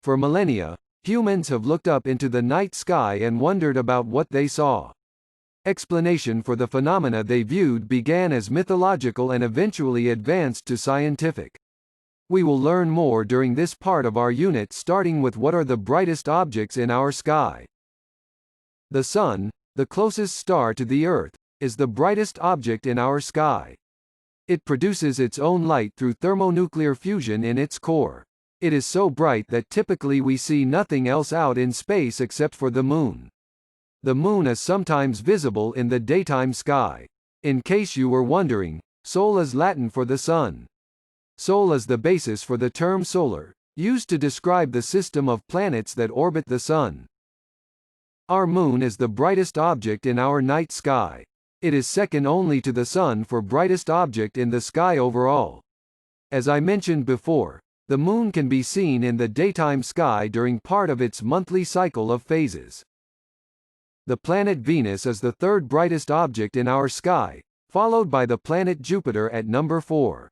For millennia, humans have looked up into the night sky and wondered about what they saw. Explanation for the phenomena they viewed began as mythological and eventually advanced to scientific. We will learn more during this part of our unit, starting with what are the brightest objects in our sky. The Sun, the closest star to the Earth, is the brightest object in our sky. It produces its own light through thermonuclear fusion in its core. It is so bright that typically we see nothing else out in space except for the Moon. The Moon is sometimes visible in the daytime sky. In case you were wondering, Sol is Latin for the Sun. Sol is the basis for the term solar, used to describe the system of planets that orbit the Sun. Our Moon is the brightest object in our night sky. It is second only to the Sun for brightest object in the sky overall. As I mentioned before, the Moon can be seen in the daytime sky during part of its monthly cycle of phases. The planet Venus is the third brightest object in our sky, followed by the planet Jupiter at number 4.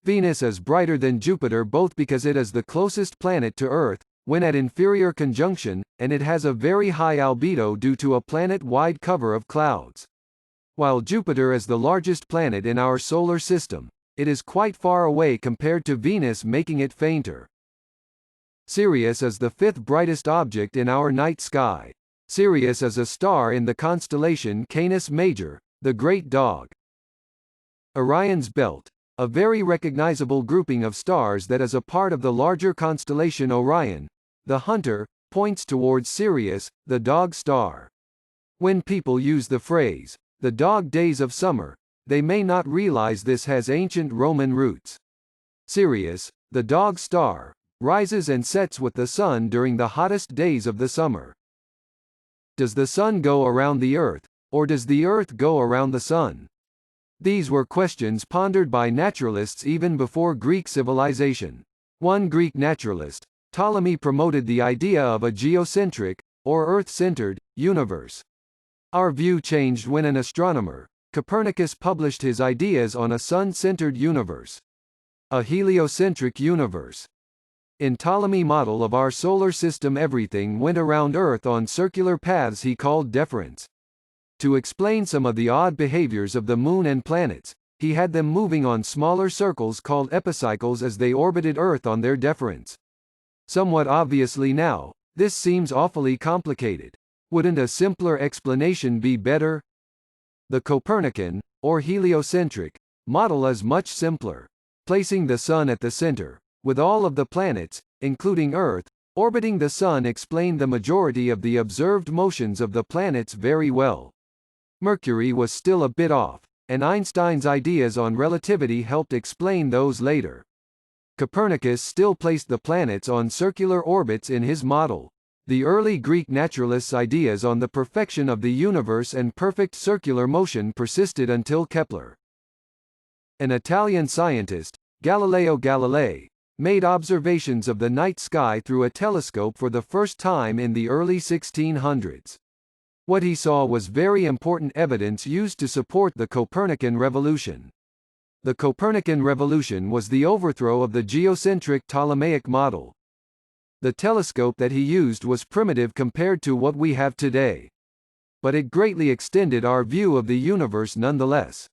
Venus is brighter than Jupiter both because it is the closest planet to Earth, when at inferior conjunction, and it has a very high albedo due to a planet-wide cover of clouds. While Jupiter is the largest planet in our solar system, it is quite far away compared to Venus, making it fainter. Sirius is the fifth brightest object in our night sky. Sirius is a star in the constellation Canis Major, the Great Dog. Orion's Belt, a very recognizable grouping of stars that is a part of the larger constellation Orion, the Hunter, points towards Sirius, the dog star. When people use the phrase, the dog days of summer, they may not realize this has ancient Roman roots. Sirius, the dog star, rises and sets with the sun during the hottest days of the summer. Does the sun go around the Earth, or does the Earth go around the sun? These were questions pondered by naturalists even before Greek civilization. One Greek naturalist, Ptolemy, promoted the idea of a geocentric, or Earth-centered, universe. Our view changed when an astronomer, Copernicus, published his ideas on a sun-centered universe. A heliocentric universe. In Ptolemy's model of our solar system, everything went around Earth on circular paths he called deferents. To explain some of the odd behaviors of the Moon and planets, he had them moving on smaller circles called epicycles as they orbited Earth on their deferents. Somewhat obviously now, this seems awfully complicated. Wouldn't a simpler explanation be better? The Copernican, or heliocentric, model is much simpler. Placing the Sun at the center, with all of the planets, including Earth, orbiting the Sun, explained the majority of the observed motions of the planets very well. Mercury was still a bit off, and Einstein's ideas on relativity helped explain those later. Copernicus still placed the planets on circular orbits in his model. The early Greek naturalists' ideas on the perfection of the universe and perfect circular motion persisted until Kepler. An Italian scientist, Galileo Galilei, made observations of the night sky through a telescope for the first time in the early 1600s. What he saw was very important evidence used to support the Copernican revolution. The Copernican revolution was the overthrow of the geocentric Ptolemaic model. The telescope that he used was primitive compared to what we have today. But it greatly extended our view of the universe nonetheless.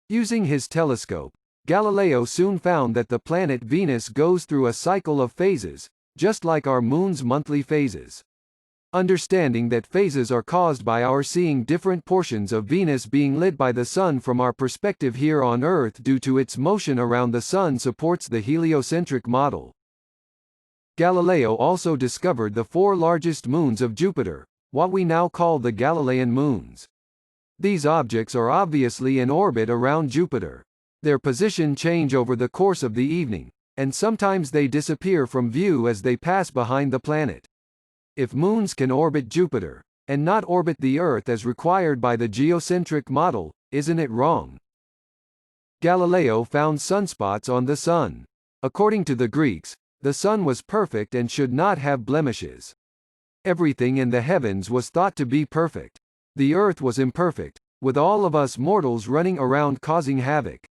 Using his telescope, Galileo soon found that the planet Venus goes through a cycle of phases, just like our Moon's monthly phases. Understanding that phases are caused by our seeing different portions of Venus being lit by the Sun from our perspective here on Earth due to its motion around the Sun supports the heliocentric model. Galileo also discovered the 4 largest moons of Jupiter, what we now call the Galilean moons. These objects are obviously in orbit around Jupiter. Their position change over the course of the evening, and sometimes they disappear from view as they pass behind the planet. If moons can orbit Jupiter, and not orbit the Earth as required by the geocentric model, isn't it wrong? Galileo found sunspots on the Sun. According to the Greeks, the Sun was perfect and should not have blemishes. Everything in the heavens was thought to be perfect. The Earth was imperfect, with all of us mortals running around causing havoc.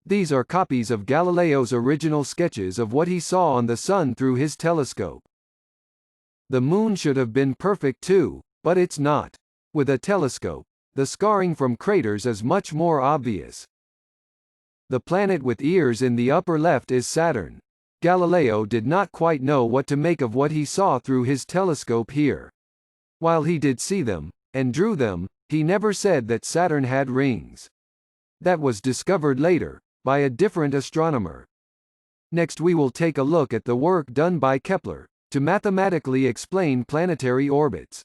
These are copies of Galileo's original sketches of what he saw on the Sun through his telescope. The Moon should have been perfect too, but it's not. With a telescope, the scarring from craters is much more obvious. The planet with ears in the upper left is Saturn. Galileo did not quite know what to make of what he saw through his telescope here. While he did see them, and drew them, he never said that Saturn had rings. That was discovered later, by a different astronomer. Next we will take a look at the work done by Kepler, to mathematically explain planetary orbits.